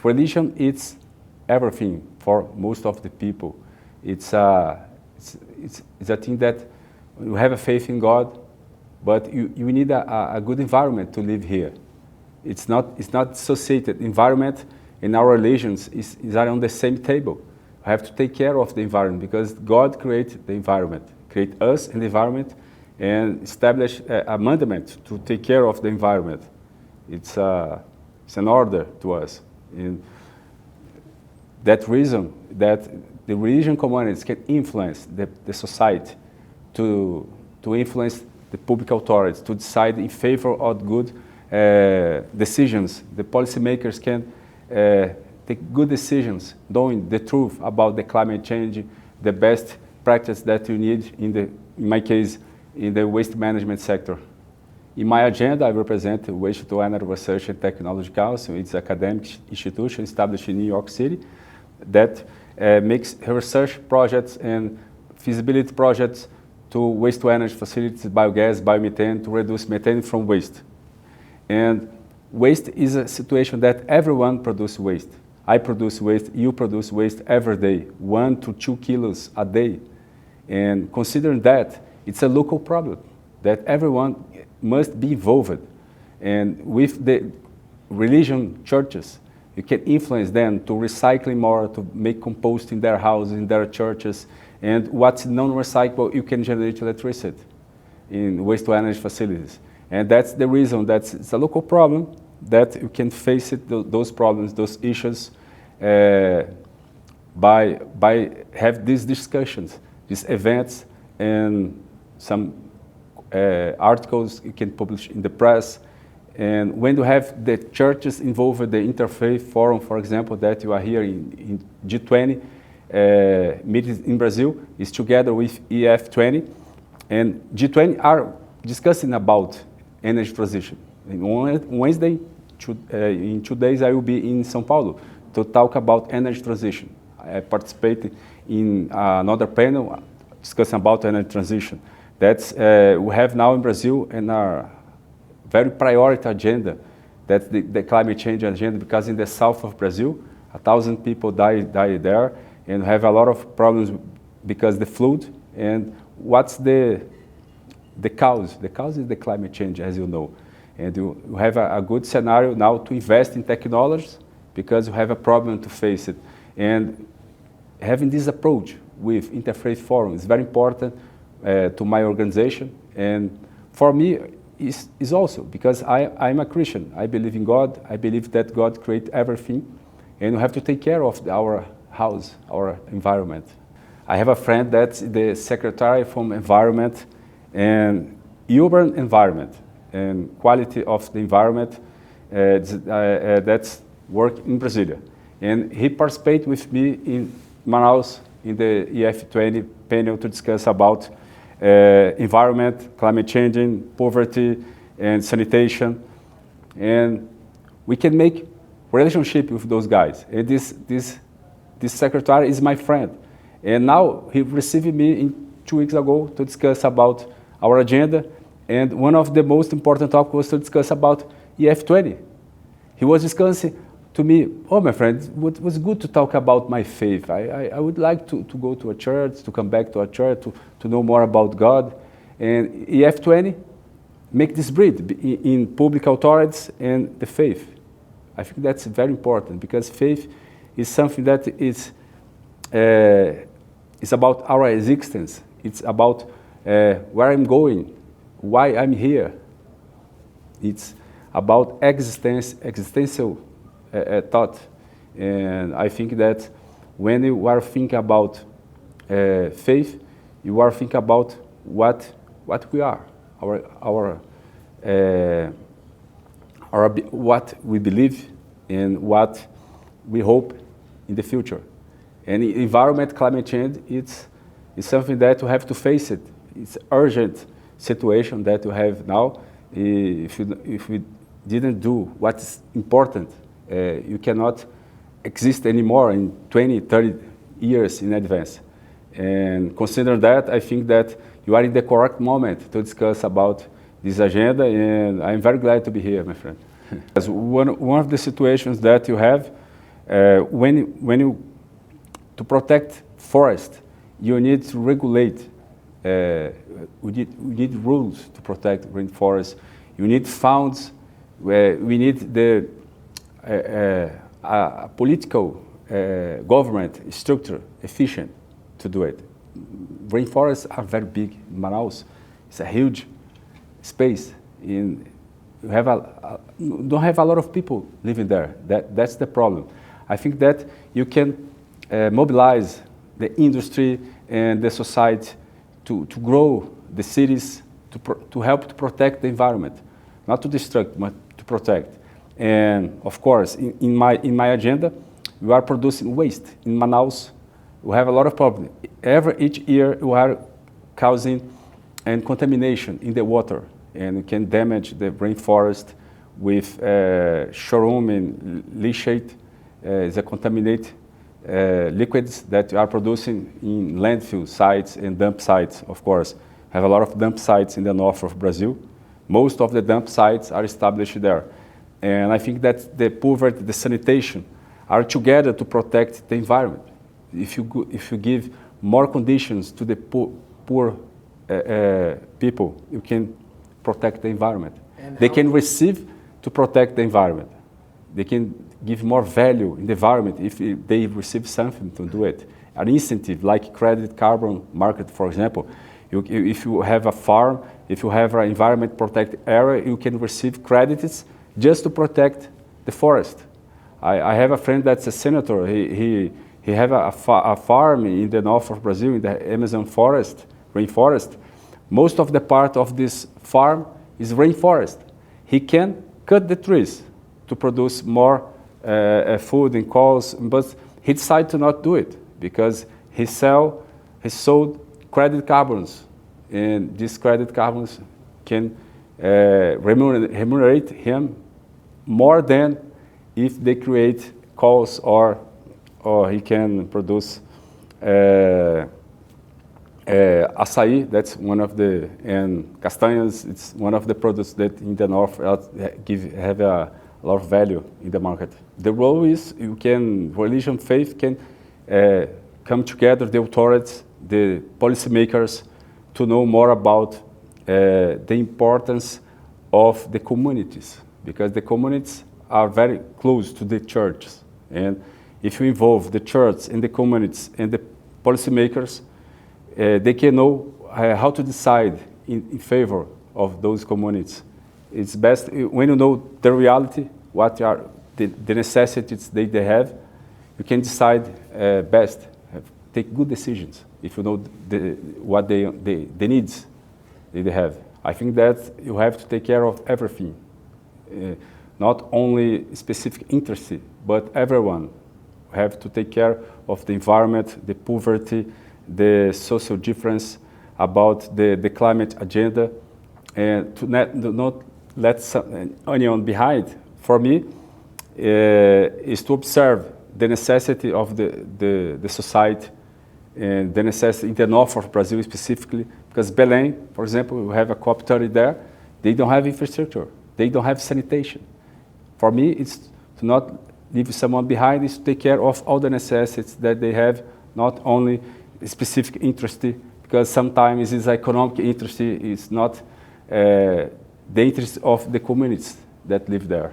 Religion, it's everything for most of the people. It's a thing that you have a faith in God, but you need a good environment to live here. It's not associated. Environment and our religions are on the same table. We have to take care of the environment because God created the environment, create us and the environment, and establish a mandament to take care of the environment. It's an order to us. And that reason that the religion communities can influence the society to influence the public authorities, to decide in favor of good decisions. The policymakers can take good decisions, knowing the truth about the climate change, the best practice that you need in my case, in the waste management sector. In my agenda, I represent the WtERT-Brasil Research and Technology Council. It's an academic institution established in New York City that makes research projects and feasibility projects to waste-to-energy facilities, biogas, biomethane, to reduce methane from waste. And waste is a situation that everyone produces waste. I produce waste, you produce waste every day, 1 to 2 kilos a day. And considering that, it's a local problem that everyone must be involved. And with the religion churches, you can influence them to recycle more, to make compost in their houses, in their churches. And what's non-recyclable, you can generate electricity in waste-to-energy facilities. And that's the reason that it's a local problem that you can face those problems, those issues, by have these discussions, these events, and some articles you can publish in the press. And when you have the churches involved in the Interfaith Forum, for example, that you are here in G20 meetings in Brazil, is together with EF20. And G20 are discussing about energy transition. And on Wednesday, in 2 days, I will be in São Paulo to talk about energy transition. I participate in another panel discussing about energy transition. That's we have now in Brazil and our very priority agenda. That's the climate change agenda, because in the south of Brazil, 1,000 people die there, and have a lot of problems because the flood. And what's the cause? The cause is the climate change, as you know. And you have a good scenario now to invest in technologies because you have a problem to face it. And having this approach with Interfaith Forum is very important to my organization, and for me is also because I'm a Christian. I believe in God. I believe that God created everything, and we have to take care of our house, our environment. I have a friend that's the secretary from environment and urban environment and quality of the environment that's work in Brasilia, and he participated with me in Manaus in the EF20 panel to discuss about environment, climate changing, poverty, and sanitation. And we can make relationship with those guys. And this secretary is my friend. And now he received me 2 weeks ago to discuss about our agenda. And one of the most important topics was to discuss about EF20. He was discussing to me, oh, my friend, it was good to talk about my faith. I would like to go to a church, to come back to a church, to know more about God. And EF20 make this bridge in public authorities and the faith. I think that's very important because faith is something that is about our existence. It's about where I'm going, why I'm here. It's about existential thought. And I think that when you are thinking about faith, you are thinking about what we are, what we believe and what we hope in the future. And environment, climate change, it's something that you have to face it. It's an urgent situation that you have now. If we didn't do what's important, you cannot exist anymore in 20, 30 years in advance. And considering that, I think that you are in the correct moment to discuss about this agenda, and I'm very glad to be here, my friend. As one of the situations that you have To protect forest, you need to regulate. We need rules to protect rainforests. You need funds. We need a political government structure efficient to do it. Rainforests are very big in Manaus. It's a huge space. You don't have a lot of people living there. That's the problem. I think that you can mobilize the industry and the society to grow the cities, to help to protect the environment, not to destruct, but to protect. And of course, in my agenda, we are producing waste in Manaus. We have a lot of problems. Each year, we are causing contamination in the water, and we can damage the rainforest with showroom and leachate, the contaminated liquids that we are producing in landfill sites and dump sites, of course. Have a lot of dump sites in the north of Brazil. Most of the dump sites are established there. And I think that the poverty, the sanitation, are together to protect the environment. If you give more conditions to the poor people, you can protect the environment. They can receive to protect the environment. They can give more value in the environment if they receive something to do it. An incentive like credit carbon market, for example. If you have a farm, if you have an environment protected area, you can receive credits just to protect the forest. I have a friend that's a senator. He have a farm in the north of Brazil, in the Amazon forest, rainforest. Most of the part of this farm is rainforest. He can cut the trees to produce more food and coals, but he decided to not do it because he sold credit carbons, and these credit carbons can remunerate him more than if they create coals or he can produce açaí. That's one of the, and castanhas. It's one of the products that in the north have a lot of value in the market. The role is religion, faith can come together, the authorities, the policymakers, to know more about the importance of the communities, because the communities are very close to the churches. And if you involve the church and the communities and the policymakers, they can know how to decide in favor of those communities. It's best when you know the reality, what are the necessities they have, you can decide best, take good decisions if you know what the needs they have. I think that you have to take care of everything, not only specific interest, but everyone have to take care of the environment, the poverty, the social difference, about the climate agenda, and to not let anyone behind. For me, is to observe the necessity of the society, and the necessity in the north of Brazil specifically, because Belém, for example, we have a COP30 there, they don't have infrastructure, they don't have sanitation. For me, it's to not leave someone behind, is to take care of all the necessities that they have, not only specific interest, because sometimes this economic interest is not the interest of the communities that live there.